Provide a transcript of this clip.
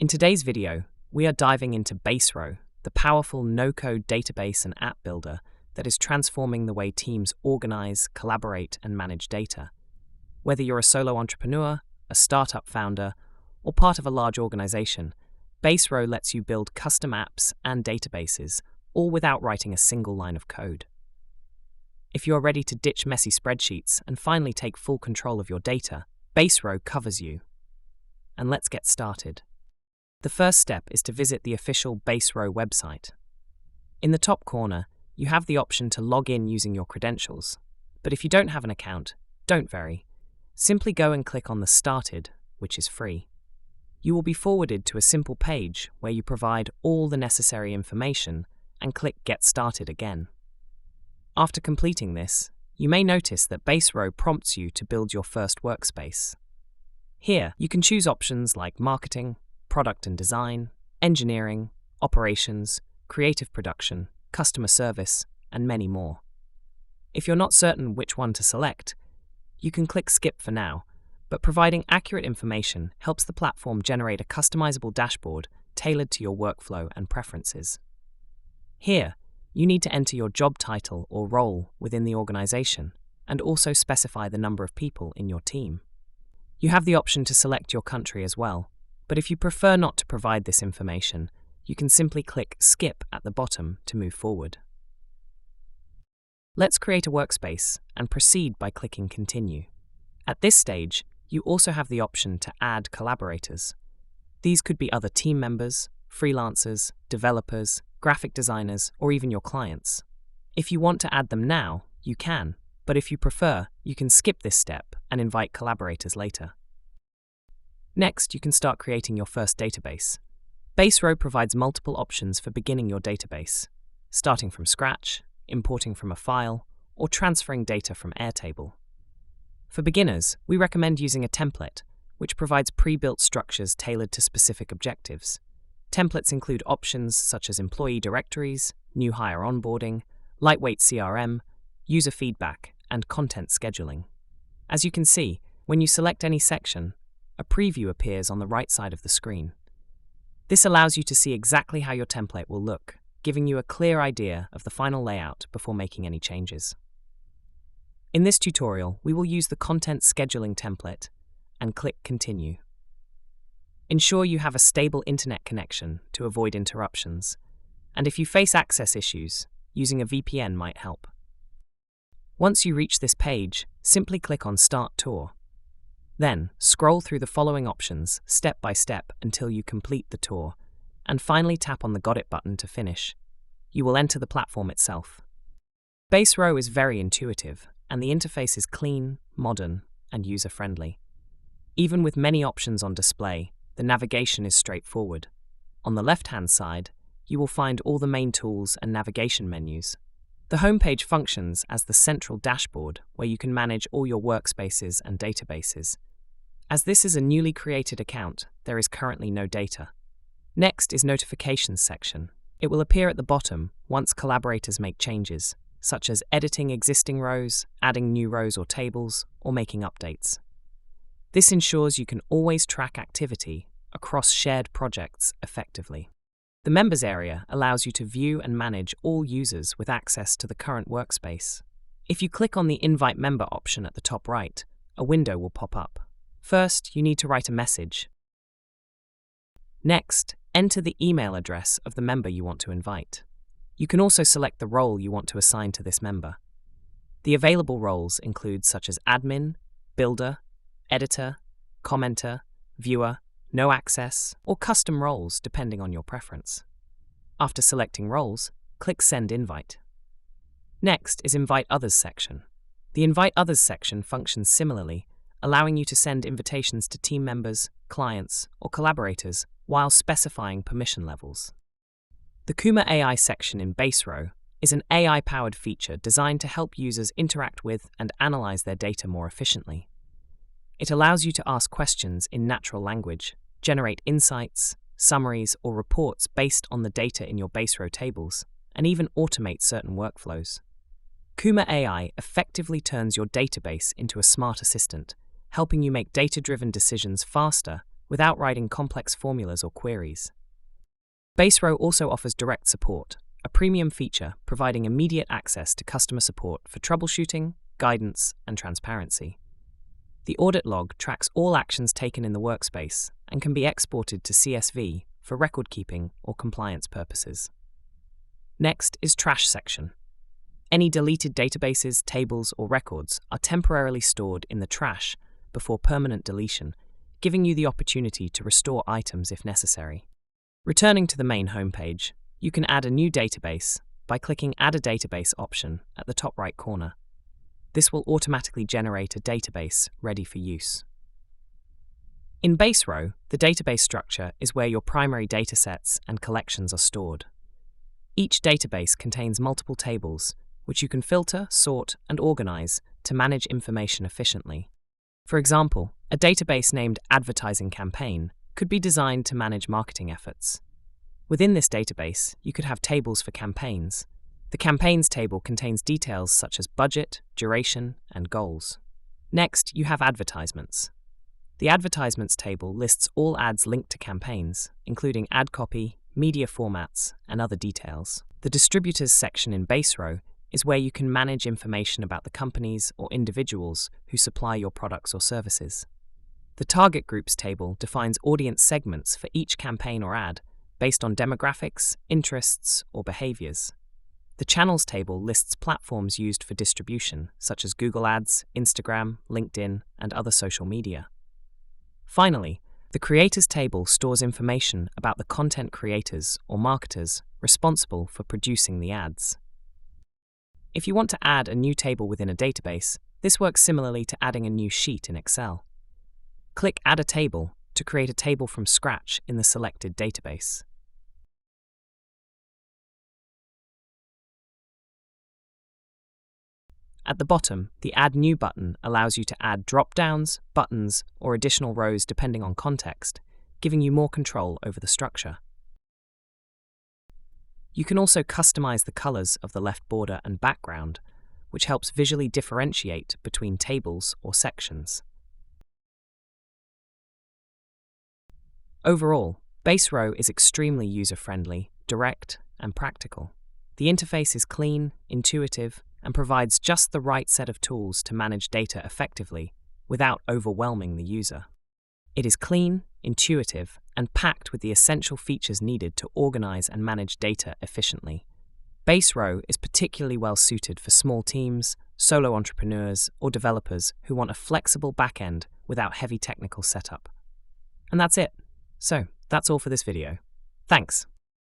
In today's video, we are diving into Baserow, the powerful no-code database and app builder that is transforming the way teams organize, collaborate, and manage data. Whether you're a solo entrepreneur, a startup founder, or part of a large organization, Baserow lets you build custom apps and databases, all without writing a single line of code. If you're ready to ditch messy spreadsheets and finally take full control of your data, Baserow covers you. And let's get started. The first step is to visit the official Baserow website. In the top corner, you have the option to log in using your credentials. But if you don't have an account, don't worry. Simply go and click on the Started, which is free. You will be forwarded to a simple page where you provide all the necessary information and click Get Started again. After completing this, you may notice that Baserow prompts you to build your first workspace. Here, you can choose options like marketing, product and design, engineering, operations, creative production, customer service, and many more. If you're not certain which one to select, you can click Skip for now, but providing accurate information helps the platform generate a customizable dashboard tailored to your workflow and preferences. Here, you need to enter your job title or role within the organization and also specify the number of people in your team. You have the option to select your country as well, but if you prefer not to provide this information, you can simply click Skip at the bottom to move forward. Let's create a workspace and proceed by clicking Continue. At this stage, you also have the option to add collaborators. These could be other team members, freelancers, developers, graphic designers, or even your clients. If you want to add them now, you can, but if you prefer, you can skip this step and invite collaborators later. Next, you can start creating your first database. Baserow provides multiple options for beginning your database, starting from scratch, importing from a file, or transferring data from Airtable. For beginners, we recommend using a template, which provides pre-built structures tailored to specific objectives. Templates include options such as employee directories, new hire onboarding, lightweight CRM, user feedback, and content scheduling. As you can see, when you select any section, a preview appears on the right side of the screen. This allows you to see exactly how your template will look, giving you a clear idea of the final layout before making any changes. In this tutorial, we will use the content scheduling template and click Continue. Ensure you have a stable internet connection to avoid interruptions, and if you face access issues, using a VPN might help. Once you reach this page, simply click on Start Tour. Then, scroll through the following options step by step until you complete the tour, and finally tap on the Got It button to finish. You will enter the platform itself. Baserow is very intuitive, and the interface is clean, modern, and user-friendly. Even with many options on display, the navigation is straightforward. On the left-hand side, you will find all the main tools and navigation menus. The homepage functions as the central dashboard where you can manage all your workspaces and databases. As this is a newly created account, there is currently no data. Next is Notifications section. It will appear at the bottom once collaborators make changes, such as editing existing rows, adding new rows or tables, or making updates. This ensures you can always track activity across shared projects effectively. The Members area allows you to view and manage all users with access to the current workspace. If you click on the Invite Member option at the top right, a window will pop up. First, you need to write a message. Next, enter the email address of the member you want to invite. You can also select the role you want to assign to this member. The available roles include such as admin, builder, editor, commenter, viewer, no access, or custom roles depending on your preference. After selecting roles, click Send Invite. Next is Invite Others section. The Invite Others section functions similarly, allowing you to send invitations to team members, clients, or collaborators while specifying permission levels. The Kuma AI section in Baserow is an AI-powered feature designed to help users interact with and analyze their data more efficiently. It allows you to ask questions in natural language, generate insights, summaries, or reports based on the data in your Baserow tables, and even automate certain workflows. Kuma AI effectively turns your database into a smart assistant, helping you make data-driven decisions faster without writing complex formulas or queries. Baserow also offers direct support, a premium feature providing immediate access to customer support for troubleshooting, guidance, and transparency. The audit log tracks all actions taken in the workspace and can be exported to CSV for record-keeping or compliance purposes. Next is Trash section. Any deleted databases, tables, or records are temporarily stored in the trash before permanent deletion, giving you the opportunity to restore items if necessary. Returning to the main homepage, you can add a new database by clicking Add a Database option at the top right corner. This will automatically generate a database ready for use. In Baserow, the database structure is where your primary datasets and collections are stored. Each database contains multiple tables, which you can filter, sort, and organize to manage information efficiently. For example, a database named Advertising Campaign could be designed to manage marketing efforts. Within this database, you could have tables for campaigns. The Campaigns table contains details such as budget, duration, and goals. Next, you have Advertisements. The Advertisements table lists all ads linked to campaigns, including ad copy, media formats, and other details. The Distributors section in Baserow is where you can manage information about the companies or individuals who supply your products or services. The Target Groups table defines audience segments for each campaign or ad based on demographics, interests, or behaviors. The Channels table lists platforms used for distribution, such as Google Ads, Instagram, LinkedIn, and other social media. Finally, the Creators table stores information about the content creators or marketers responsible for producing the ads. If you want to add a new table within a database, this works similarly to adding a new sheet in Excel. Click Add a Table to create a table from scratch in the selected database. At the bottom, the Add New button allows you to add drop-downs, buttons, or additional rows depending on context, giving you more control over the structure. You can also customize the colors of the left border and background, which helps visually differentiate between tables or sections. Overall, Baserow is extremely user-friendly, direct, and practical. The interface is clean, intuitive, and provides just the right set of tools to manage data effectively without overwhelming the user. It is clean, intuitive, and packed with the essential features needed to organize and manage data efficiently. Baserow is particularly well suited for small teams, solo entrepreneurs, or developers who want a flexible backend without heavy technical setup. And that's it. So, that's all for this video. Thanks.